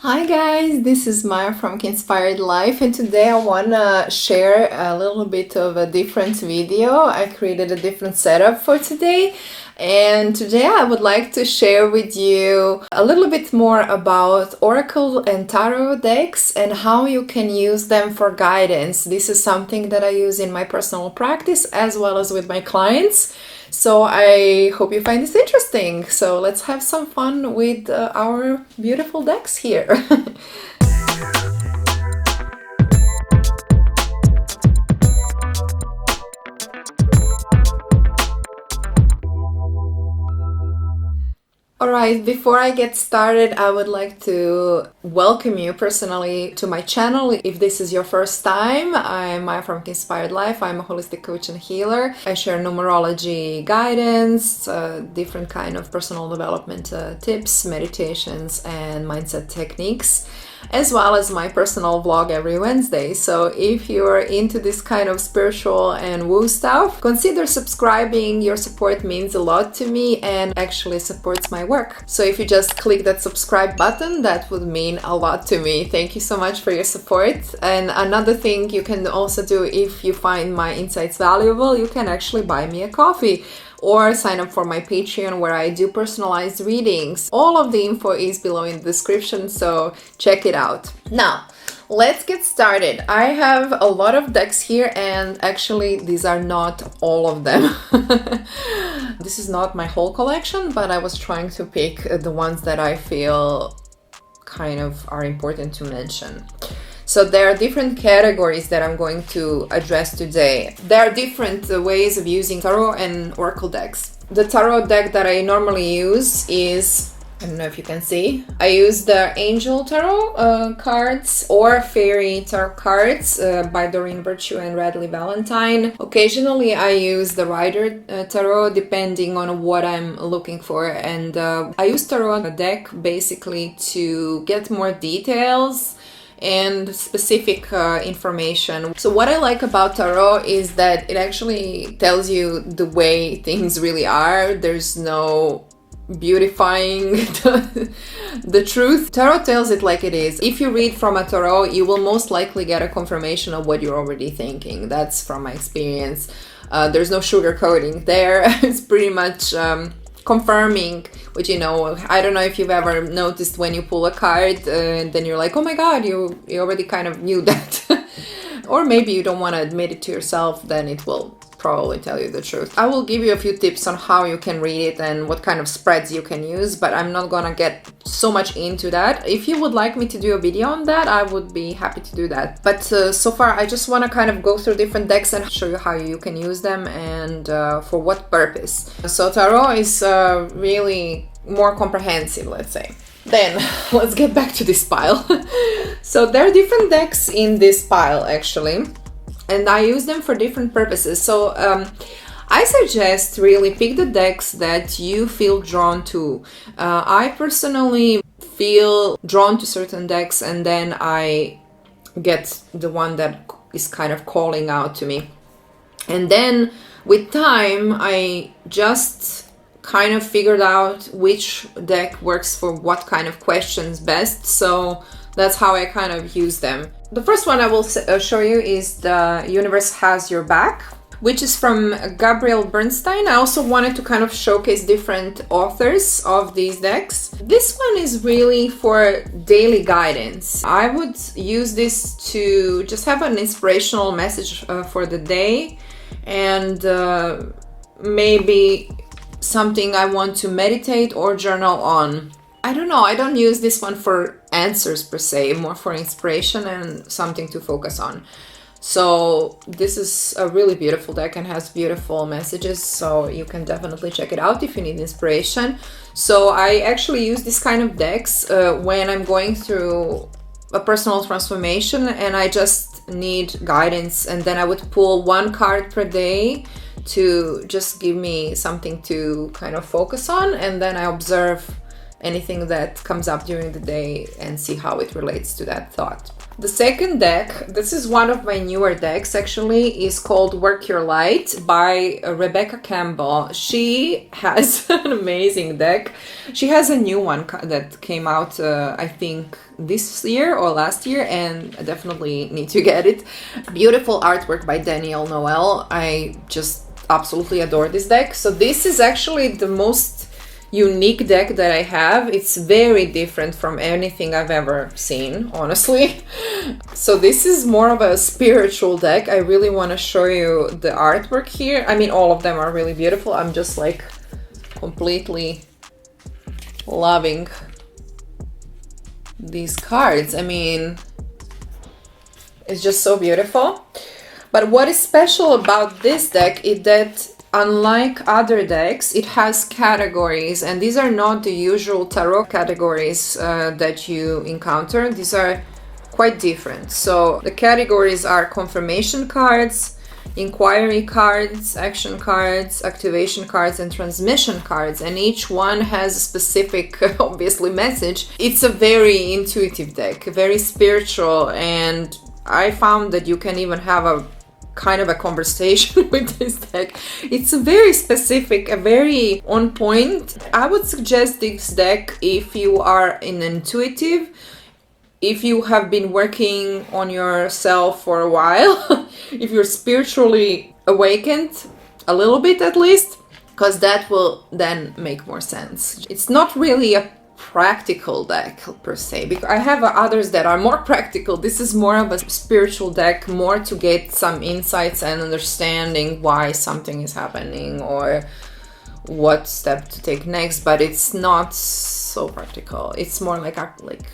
Hi guys, this is Maya from Inspired Life, and today I wanna share a little bit of a different video. I created a different setup for today, and today I would like to share with you a little bit more about Oracle and Tarot decks and how you can use them for guidance. This is something that I use in my personal practice as well as with my clients. So I hope you find this interesting. So let's have some fun with our beautiful decks here. Alright, before I get started, I would like to welcome you personally to my channel. If this is your first time, I'm Maya from Inspired Life. I'm a holistic coach and healer. I share numerology guidance, different kind of personal development tips, meditations, and mindset techniques, as well as my personal vlog every Wednesday. So if you're into this kind of spiritual and woo stuff, consider subscribing. Your support means a lot to me and actually supports my work. So if you just click that subscribe button, that would mean a lot to me. Thank you so much for your support. And another thing you can also do, if you find my insights valuable, you can actually buy me a coffee or sign up for my Patreon where I do personalized readings. All of the info is below in the description, so check it out. Now, let's get started. I have a lot of decks here, and actually these are not all of them. This is not my whole collection, but I was trying to pick the ones that I feel kind of are important to mention. So there are different categories that I'm going to address today. There are different ways of using tarot and oracle decks. The tarot deck that I normally use is, I don't know if you can see, I use the Angel Tarot cards or Fairy Tarot cards by Doreen Virtue and Radley Valentine. Occasionally I use the Rider Tarot depending on what I'm looking for, and I use tarot deck basically to get more details and specific information. So what I like about tarot is that it actually tells you the way things really are. There's no beautifying the truth. Tarot tells it like it is. If you read from a tarot, you will most likely get a confirmation of what you're already thinking. That's from my experience. There's no sugarcoating there. It's pretty much confirming what you know. I don't know if you've ever noticed when you pull a card and then you're like, oh my god, you already kind of knew that. Or maybe you don't want to admit it to yourself, then it will probably tell you the truth. I will give you a few tips on how you can read it and what kind of spreads you can use, but I'm not gonna get so much into that. If you would like me to do a video on that, I would be happy to do that. But so far I just want to kind of go through different decks and show you how you can use them and for what purpose. So tarot is really more comprehensive, let's say. Then let's get back to this pile. So there are different decks in this pile actually, and I use them for different purposes. So I suggest really pick the decks that you feel drawn to. I personally feel drawn to certain decks, and then I get the one that is kind of calling out to me. And then with time, I just kind of figured out which deck works for what kind of questions best. So that's how I kind of use them. The first one I will show you is the Universe Has Your Back, which is from Gabrielle Bernstein. I also wanted to kind of showcase different authors of these decks. This one is really for daily guidance. I would use this to just have an inspirational message for the day, and maybe something I want to meditate or journal on. I don't know, I don't use this one for answers per se, more for inspiration and something to focus on. So this is a really beautiful deck and has beautiful messages, so you can definitely check it out if you need inspiration. So I actually use this kind of decks when I'm going through a personal transformation and I just need guidance, and then I would pull one card per day to just give me something to kind of focus on, and then I observe anything that comes up during the day and see how it relates to that thought. The second deck, this is one of my newer decks actually, is called Work Your Light by Rebecca Campbell. She has an amazing deck. She has a new one that came out, I think, this year or last year, and I definitely need to get it. Beautiful artwork by Danielle Noel. I just absolutely adore this deck. So this is actually the most unique deck that I have. It's very different from anything I've ever seen, honestly. So this is more of a spiritual deck. I really want to show you the artwork here. I mean, all of them are really beautiful. I'm just like completely loving these cards. I mean, it's just so beautiful. But what is special about this deck is that unlike other decks, it has categories, and these are not the usual tarot categories that you encounter. These are quite different. So the categories are confirmation cards, inquiry cards, action cards, activation cards, and transmission cards, and each one has a specific, obviously, message. It's a very intuitive deck, very spiritual, and I found that you can even have a kind of a conversation with this deck. It's very specific, a very on point. I would suggest this deck if you are an intuitive, if you have been working on yourself for a while, if you're spiritually awakened a little bit at least, because that will then make more sense. It's not really a practical deck per se, because I have others that are more practical. This is more of a spiritual deck, more to get some insights and understanding why something is happening or what step to take next, but it's not so practical. It's more like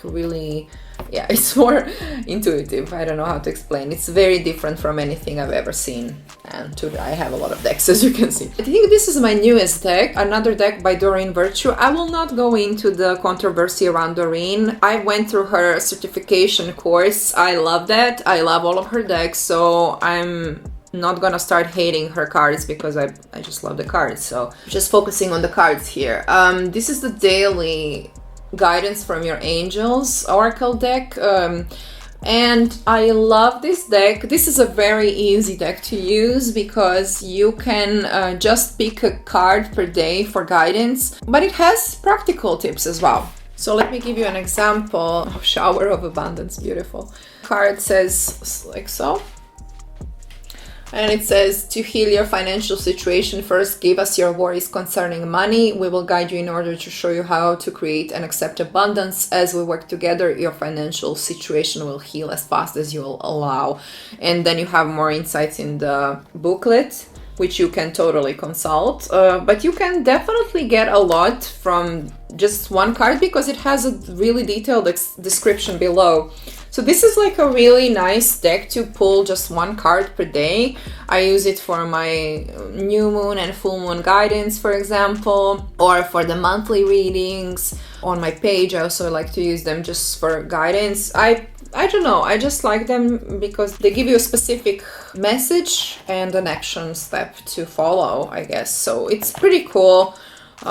really, yeah, it's more intuitive. I don't know how to explain. It's very different from anything I've ever seen, and I have a lot of decks, as you can see. I think this is my newest deck, another deck by Doreen Virtue. I will not go into the controversy around Doreen. I went through her certification course. I love that. I love all of her decks, so I'm not gonna start hating her cards because I just love the cards. So just focusing on the cards here. This is the daily guidance from your angels oracle deck, and I love this deck. This is a very easy deck to use because you can just pick a card per day for guidance, but it has practical tips as well. So let me give you an example. Shower of Abundance, beautiful. Card says like so. And it says, to heal your financial situation, first give us your worries concerning money. We will guide you in order to show you how to create and accept abundance. As we work together, your financial situation will heal as fast as you'll allow. And then you have more insights in the booklet, which you can totally consult. But you can definitely get a lot from just one card because it has a really detailed description below. So this is like a really nice deck to pull just one card per day. I use it for my new moon and full moon guidance, for example, or for the monthly readings. On my page, I also like to use them just for guidance. I don't know, I just like them because they give you a specific message and an action step to follow, I guess. So it's pretty cool.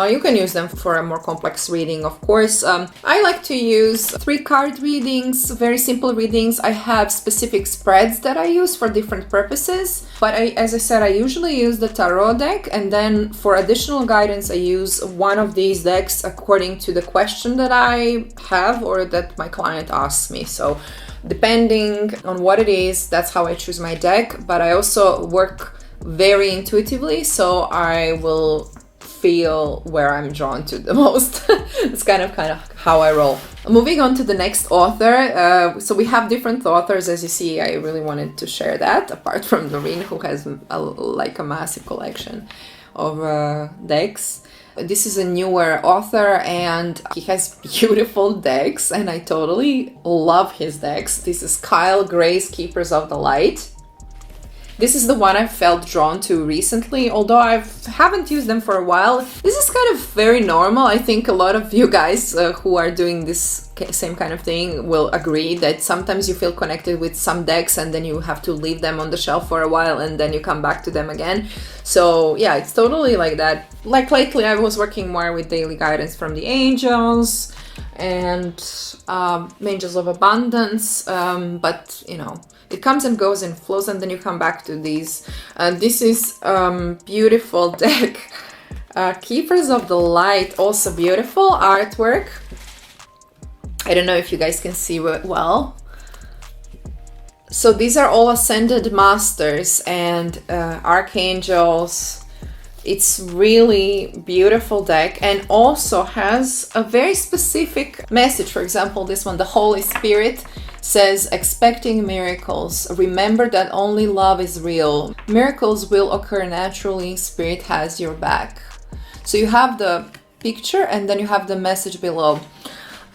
You can use them for a more complex reading, of course. I like to use 3-card readings, very simple readings. I have specific spreads that I use for different purposes. But as I said, I usually use the tarot deck, and then for additional guidance, I use one of these decks according to the question that I have or that my client asks me. So depending on what it is, that's how I choose my deck. But I also work very intuitively, so I will feel where I'm drawn to the most. It's kind of how I roll. Moving on to the next author. So we have different authors, as you see. I really wanted to share that, apart from Doreen, who has a massive collection of decks. This is a newer author and he has beautiful decks, and I totally love his decks. This is Kyle Gray's Keepers of the Light. This is the one I felt drawn to recently, although I haven't used them for a while. This is kind of very normal. I think a lot of you guys who are doing this same kind of thing will agree that sometimes you feel connected with some decks and then you have to leave them on the shelf for a while and then you come back to them again. So yeah, it's totally like that. Like lately I was working more with daily guidance from the angels and angels of abundance, but you know, it comes and goes and flows, and then you come back to these. This is beautiful deck. Keepers of the Light, also beautiful artwork. I don't know if you guys can see it well. So these are all Ascended Masters and Archangels. It's really beautiful deck and also has a very specific message. For example, this one, the Holy Spirit, says, expecting miracles. Remember that only love is real. Miracles will occur naturally. Spirit has your back. So you have the picture and then you have the message below.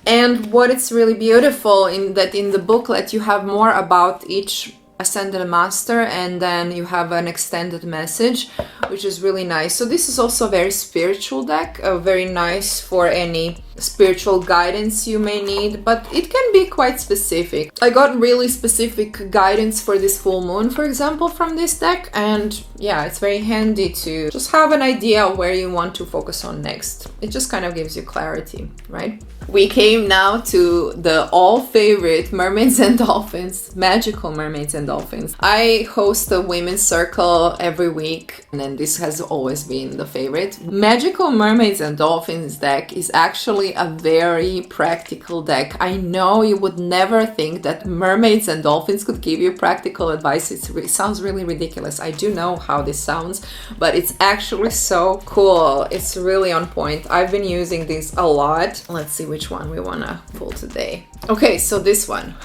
And what it's really beautiful in the booklet you have more about each Ascended Master, and then you have an extended message, which is really nice. So this is also a very spiritual deck, very nice for any spiritual guidance you may need, but it can be quite specific. I got really specific guidance for this full moon, for example, from this deck, and yeah, it's very handy to just have an idea where you want to focus on next. It just kind of gives you clarity, right? We came now to the all favorite Mermaids and Dolphins, Magical Mermaids and Dolphins. I host a women's circle every week, and then this has always been the favorite. Magical Mermaids and Dolphins deck is actually a very practical deck. I know you would never think that mermaids and dolphins could give you practical advice. It sounds really ridiculous. I do know how this sounds, but it's actually so cool. It's really on point. I've been using this a lot. Let's see which one we want to pull today. Okay, so this one.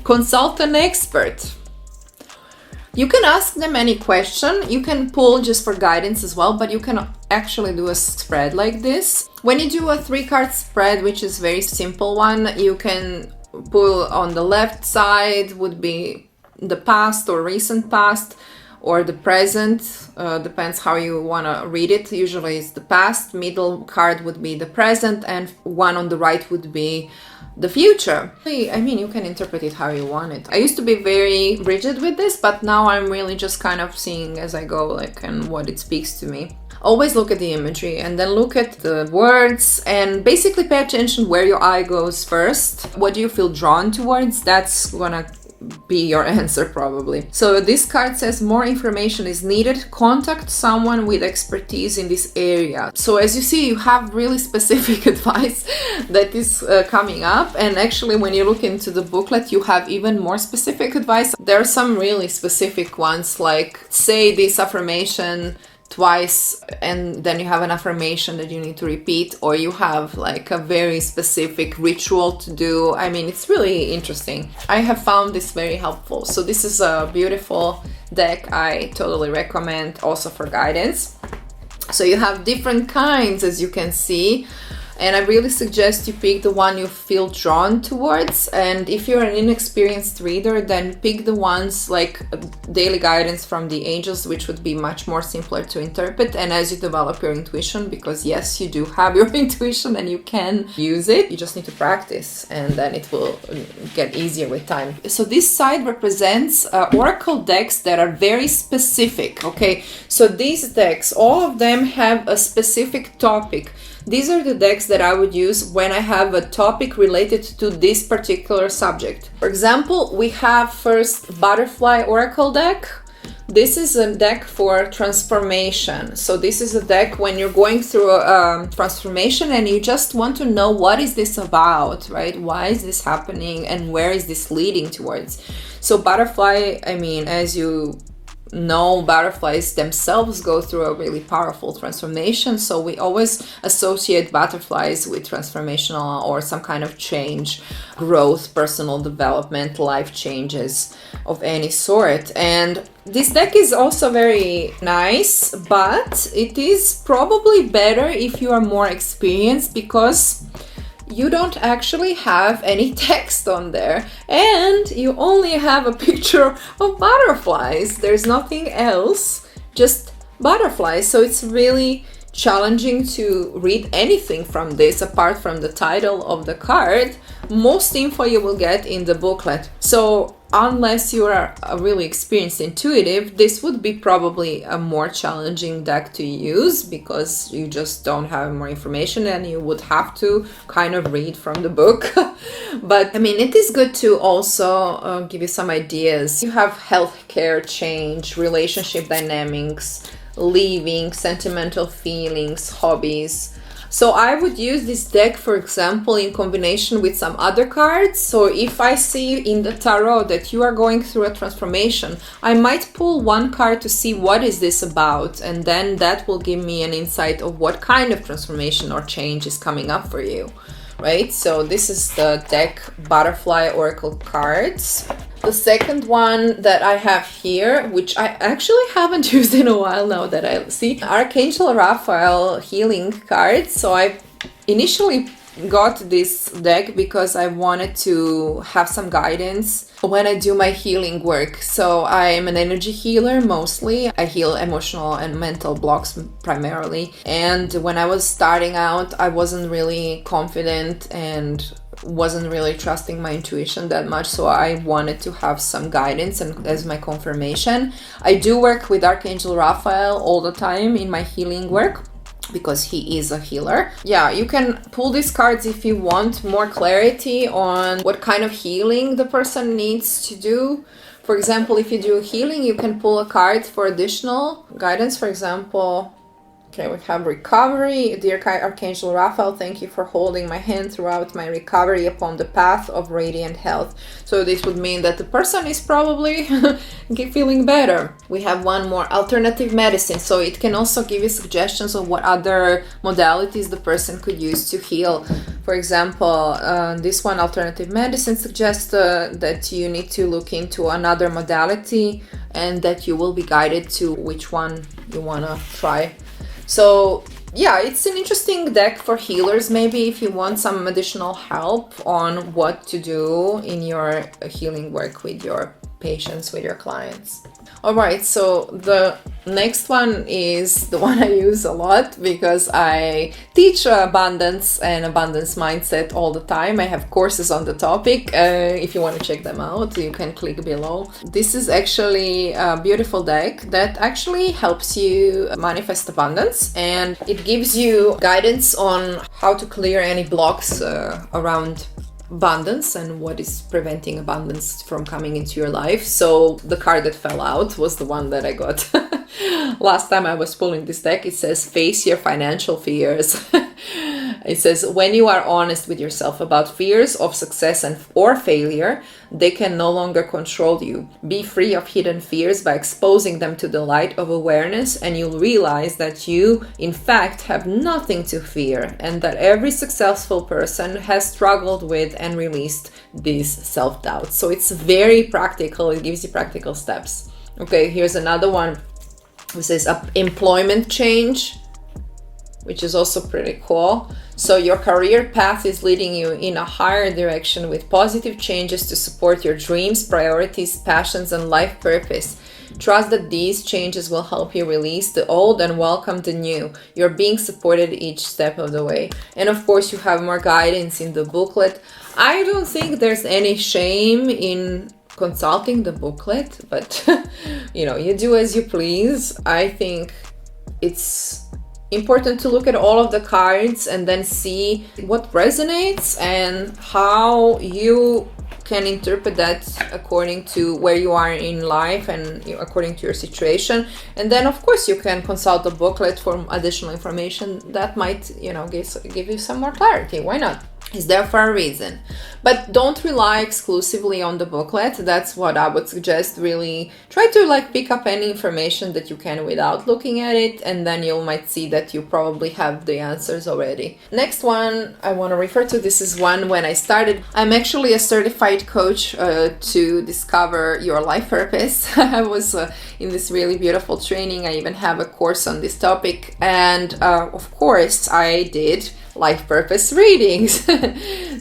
Consult an expert. You can ask them any question. You can pull just for guidance as well, but you can actually do a spread like this. When you do a 3-card spread, which is very simple one, you can pull on the left side would be the past or recent past, or the present, depends how you want to read it. Usually it's the past, middle card would be the present, and one on the right would be the future. I mean, you can interpret it how you want it. I used to be very rigid with this, but now I'm really just kind of seeing as I go, like, and what it speaks to me. Always look at the imagery and then look at the words and basically pay attention where your eye goes first. What do you feel drawn towards? That's gonna be your answer probably. So this card says more information is needed. Contact someone with expertise in this area. So as you see, you have really specific advice that is coming up, and actually when you look into the booklet you have even more specific advice. There are some really specific ones, like say this affirmation twice and then you have an affirmation that you need to repeat, or you have like a very specific ritual to do. I mean, it's really interesting. I have found this very helpful. So this is a beautiful deck. I totally recommend also for guidance. So you have different kinds, as you can see, and I really suggest you pick the one you feel drawn towards. And if you're an inexperienced reader, then pick the ones like daily guidance from the angels, which would be much more simpler to interpret. And as you develop your intuition, because yes, you do have your intuition and you can use it, you just need to practice and then it will get easier with time. So this side represents oracle decks that are very specific. Okay, so these decks, all of them have a specific topic. These are the decks that I would use when I have a topic related to this particular subject. For example, we have first Butterfly Oracle deck. This is a deck for transformation. So this is a deck when you're going through a transformation and you just want to know what is this about, right? Why is this happening and where is this leading towards? So Butterfly, I mean, as you know, butterflies themselves go through a really powerful transformation, so we always associate butterflies with transformational or some kind of change, growth, personal development, life changes of any sort. And this deck is also very nice, but it is probably better if you are more experienced, because you don't actually have any text on there, and you only have a picture of butterflies. There's nothing else, just butterflies. So it's really challenging to read anything from this apart from the title of the card. Most info you will get in the booklet. So unless you are a really experienced intuitive, this would be probably a more challenging deck to use because you just don't have more information and you would have to kind of read from the book. But I mean, it is good to also give you some ideas. You have healthcare change, relationship dynamics, living, sentimental feelings, hobbies. So I would use this deck, for example, in combination with some other cards. So if I see in the tarot that you are going through a transformation, I might pull one card to see what is this about, and then that will give me an insight of what kind of transformation or change is coming up for you, right? So this is the deck Butterfly Oracle cards. The second one that I have here, which I actually haven't used in a while now that I see, Archangel Raphael healing cards. So I initially got this deck because I wanted to have some guidance when I do my healing work. So I am an energy healer mostly. I heal emotional and mental blocks primarily. And when I was starting out, I wasn't really confident and wasn't really trusting my intuition that much, so I wanted to have some guidance and as my confirmation. I do work with Archangel Raphael all the time in my healing work because he is a healer. Yeah, you can pull these cards if you want more clarity on what kind of healing the person needs to do. For example, if you do healing, you can pull a card for additional guidance. For example, okay, we have recovery. Dear Archangel Raphael, thank you for holding my hand throughout my recovery upon the path of radiant health. So this would mean that the person is probably feeling better. We have one more, alternative medicine. So it can also give you suggestions of what other modalities the person could use to heal. For example, this one, alternative medicine, suggests that you need to look into another modality and that you will be guided to which one you want to try. So yeah, it's an interesting deck for healers, maybe if you want some additional help on what to do in your healing work with your patients, with your clients. All right, so the next one is the one I use a lot because I teach abundance and abundance mindset all the time. I have courses on the topic. If you want to check them out, you can click below. This is actually a beautiful deck that actually helps you manifest abundance, and it gives you guidance on how to clear any blocks around abundance and what is preventing abundance from coming into your life. So the card that fell out was the one that I got last time I was pulling this deck. It says, face your financial fears. It says, when you are honest with yourself about fears of success or failure, they can no longer control you. Be free of hidden fears by exposing them to the light of awareness, and you'll realize that you, in fact, have nothing to fear, and that every successful person has struggled with and released these self-doubts. So it's very practical. It gives you practical steps. Okay, here's another one. This is employment change, which is also pretty cool. So your career path is leading you in a higher direction with positive changes to support your dreams, priorities, passions, and life purpose. Trust that these changes will help you release the old and welcome the new. You're being supported each step of the way. And of course, you have more guidance in the booklet. I don't think there's any shame in consulting the booklet, but you do as you please. I think it's important to look at all of the cards and then see what resonates and how you can interpret that according to where you are in life and according to your situation. And then of course you can consult the booklet for additional information that might give you some more clarity. Why not? It's there for a reason. But don't rely exclusively on the booklet. That's what I would suggest. Really try to pick up any information that you can without looking at it, and then you might see that you probably have the answers already. Next one I want to refer to, this is one when I started. I'm actually a certified coach to discover your life purpose. I was in this really beautiful training. I even have a course on this topic, and of course I did life purpose readings.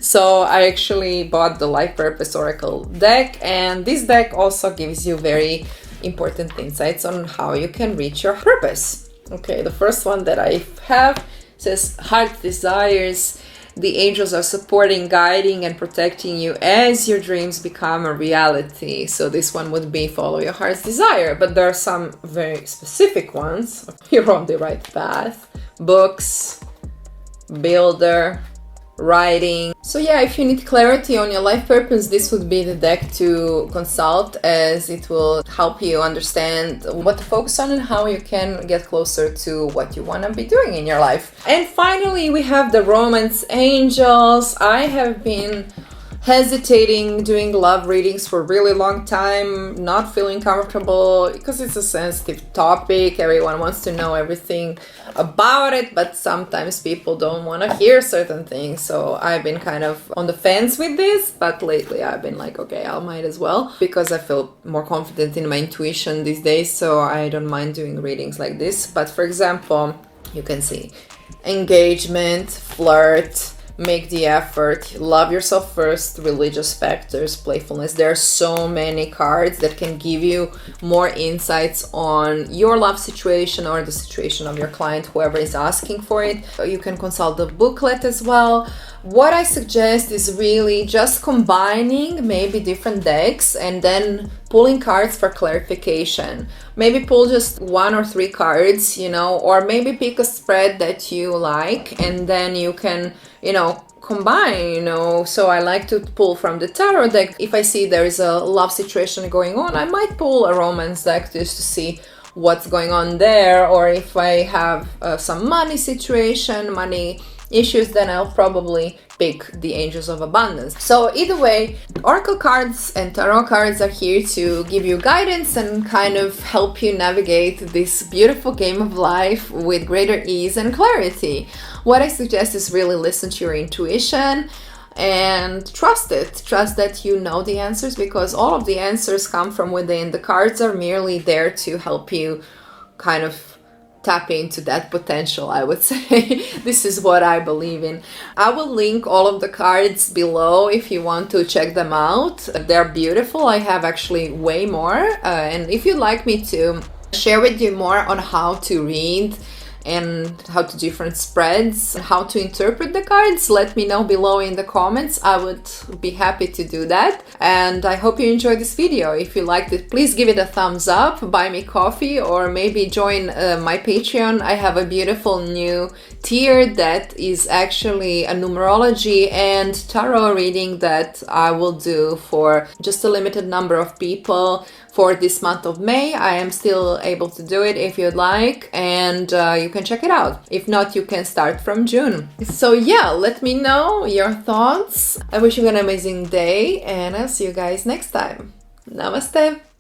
So I actually bought the Life Purpose Oracle deck, and this deck also gives you very important insights on how you can reach your purpose. Okay, the first one that I have says, Heart Desires. The angels are supporting, guiding, and protecting you as your dreams become a reality. So this one would be follow your heart's desire, but there are some very specific ones. You're on the right path. Books, builder, writing. So yeah, if you need clarity on your life purpose, this would be the deck to consult, as it will help you understand what to focus on and how you can get closer to what you want to be doing in your life. And finally, we have the Romance Angels. I have been hesitating doing love readings for a really long time, not feeling comfortable because it's a sensitive topic. Everyone wants to know everything about it, but sometimes people don't want to hear certain things. So I've been kind of on the fence with this, but lately I've been like, okay, I might as well, because I feel more confident in my intuition these days, so I don't mind doing readings like this. But for example, you can see engagement, flirt, make the effort, love yourself first, religious factors, playfulness. There are so many cards that can give you more insights on your love situation or the situation of your client, whoever is asking for it. You can consult the booklet as well. What I suggest is really just combining maybe different decks and then pulling cards for clarification. Maybe pull just 1 or 3 cards, or maybe pick a spread that you like, and then you can, combine, So I like to pull from the tarot deck. If I see there is a love situation going on, I might pull a romance deck just to see what's going on there. Or if I have some money situation, money issues, then I'll probably pick the Angels of Abundance. So either way, Oracle cards and Tarot cards are here to give you guidance and kind of help you navigate this beautiful game of life with greater ease and clarity. What I suggest is really listen to your intuition and trust it. Trust that you know the answers, because all of the answers come from within. The cards are merely there to help you kind of tap into that potential, I would say. This is what I believe in. I will link all of the cards below if you want to check them out. They're beautiful. I have actually way more. And if you'd like me to share with you more on how to read and how to different spreads, how to interpret the cards, let me know below in the comments. I would be happy to do that. And I hope you enjoyed this video. If you liked it, please give it a thumbs up, buy me coffee, or maybe join my Patreon. I have a beautiful new tier that is actually a numerology and tarot reading that I will do for just a limited number of people for this month of May. I am still able to do it if you'd like, and you can check it out. If not, you can start from June. So yeah, let me know your thoughts. I wish you an amazing day, and I'll see you guys next time. Namaste.